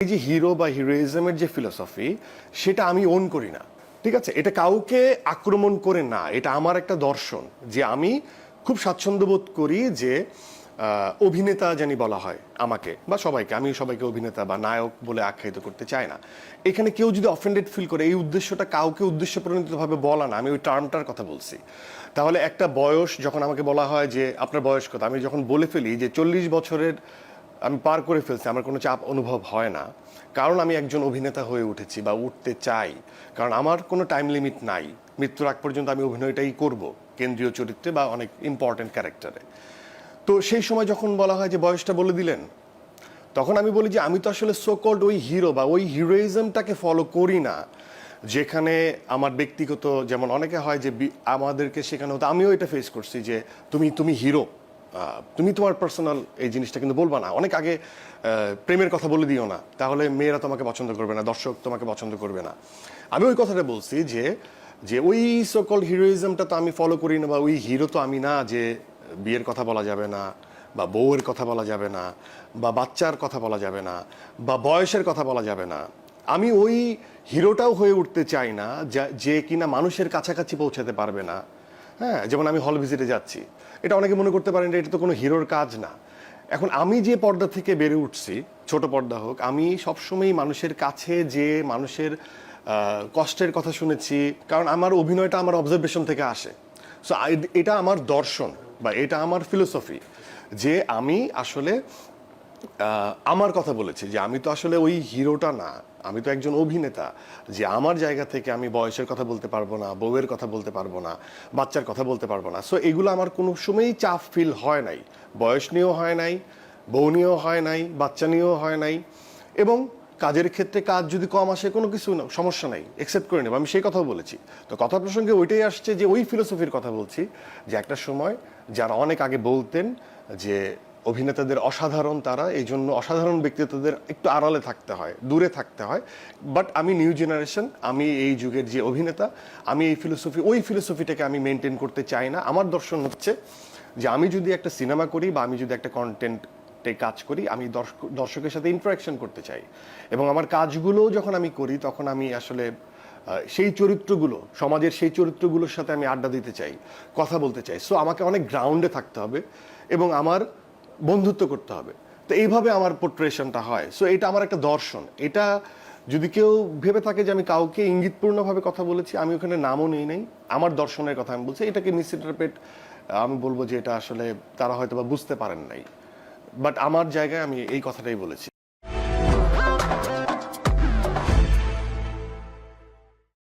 এই যে হিরো বা হিরোইজমের যে ফিলসফি সেটা আমি ওন করি না, ঠিক আছে? এটা কাউকে আক্রমণ করে না, এটা আমার একটা দর্শন যে আমি খুব স্বাচ্ছন্দ্য বোধ করি যে অভিনেতা জানি বলা হয় আমাকে বা সবাইকে, আমি সবাইকে অভিনেতা বা নায়ক বলে আখ্যায়িত করতে চাই না। এখানে কেউ যদি অফেন্ডেড ফিল করে, এই উদ্দেশ্যটা কাউকে উদ্দেশ্য প্রণীতভাবে বলা না, আমি ওই টার্মটার কথা বলছি। তাহলে একটা বয়স যখন আমাকে বলা হয় যে আপনার বয়স কত, আমি যখন বলে ফেলি যে 40 বছরের আমি পার করে ফেলছি, আমার কোনো চাপ অনুভব হয় না, কারণ আমি একজন অভিনেতা হয়ে উঠেছি বা উঠতে চাই। কারণ আমার কোনো টাইম লিমিট নাই, মৃত্যুর আগ পর্যন্ত আমি অভিনয়টাই করব কেন্দ্রীয় চরিত্রে বা অনেক ইম্পর্টেন্ট ক্যারেক্টারে। তো সেই সময় যখন বলা হয় যে বয়সটা বলে দিলেন, তখন আমি বলি যে আমি তো আসলে সো কল্ড ওই হিরো বা ওই হিরোইজমটাকে ফলো করি না, যেখানে আমার ব্যক্তিগত, যেমন অনেকে হয় যে আমাদেরকে শেখানো হতো, আমিও এটা ফেস করছি যে তুমি তুমি হিরো, তুমি তোমার পার্সোনাল এই জিনিসটা কিন্তু বলবা না, অনেক আগে প্রেমের কথা বলে দিও না, তাহলে মেয়েরা তোমাকে পছন্দ করবে না, দর্শক তোমাকে পছন্দ করবে না। আমি ওই কথাটা বলছি যে যে ওই সকল হিরোইজমটা তো আমি ফলো করি না, বা ওই হিরো তো আমি না যে বিয়ের কথা বলা যাবে না, বা বউয়ের কথা বলা যাবে না, বা বাচ্চার কথা বলা যাবে না, বা বয়সের কথা বলা যাবে না। আমি ওই হিরোটাও হয়ে উঠতে চাই না যে কিনা মানুষের কাছাকাছি পৌঁছাতে পারবে না। হ্যাঁ, যেমন আমি হল ভিজিটে যাচ্ছি, এটা অনেকে মনে করতে পারেন যে এটা তো কোনো হিরোর কাজ না। এখন আমি যে পর্দা থেকে বেড়ে উঠছি, ছোট পর্দা হোক, আমি সবসময় মানুষের কাছে যে মানুষের কষ্টের কথা শুনেছি, কারণ আমার অভিনয়টা আমার অবজারভেশন থেকে আসে। সো এটা আমার দর্শন বা এটা আমার ফিলোসফি, যে আমি আসলে আমার কথা বলেছি যে আমি তো আসলে ওই হিরোটা না, আমি তো একজন অভিনেতা, যে আমার জায়গা থেকে আমি বয়সের কথা বলতে পারবো না, বউয়ের কথা বলতে পারবো না, বাচ্চার কথা বলতে পারবো না। সো এগুলো আমার কোনো সময়ই চাপ ফিল হয় নাই, বয়স নিয়েও হয় নাই, বউ নিয়েও হয় নাই, বাচ্চা নিয়েও হয় নাই। এবং কাজের ক্ষেত্রে কাজ যদি কম আসে, কোনো কিছু না, সমস্যা নাই, একসেপ্ট করে নেব, আমি সেই কথাও বলেছি। তো কথা প্রসঙ্গে ওইটাই আসছে যে ওই ফিলোসফির কথা বলছি, যে একটা সময় যারা অনেক আগে বলতেন যে অভিনেতাদের অসাধারণ, তারা এই জন্য অসাধারণ ব্যক্তিত্বদের একটু আড়ালে থাকতে হয়, দূরে থাকতে হয়। বাট আমি নিউ জেনারেশন, আমি এই যুগের যে অভিনেতা, আমি এই ফিলোসফি, ওই ফিলোসফিটাকে আমি মেনটেন করতে চাই না। আমার দর্শন হচ্ছে যে আমি যদি একটা সিনেমা করি বা আমি যদি একটা কন্টেন্টে কাজ করি, আমি দর্শকের সাথে ইন্টারাকশন করতে চাই, এবং আমার কাজগুলো যখন আমি করি তখন আমি আসলে সেই চরিত্রগুলো, সমাজের সেই চরিত্রগুলোর সাথে আমি আড্ডা দিতে চাই, কথা বলতে চাই। সো আমাকে অনেক গ্রাউন্ডে থাকতে হবে এবং আমার বন্ধুত্ব করতে হবে। তো এইভাবে আমার পোর্ট্রেশনটা হয়। সো এটা আমার একটা দর্শন। এটা যদি কেউ ভেবে থাকে যে আমি কাউকে ইঙ্গিতপূর্ণভাবে কথা বলেছি, আমি ওখানে নামও নেই নাই, আমার দর্শনের কথা আমি বলছি, এটাকে মিসইন্টারপ্রেট, আমি বলবো যে এটা আসলে তারা হয়তো বা বুঝতে পারেন নাই। বাট আমার জায়গায় আমি এই কথাটাই বলেছি।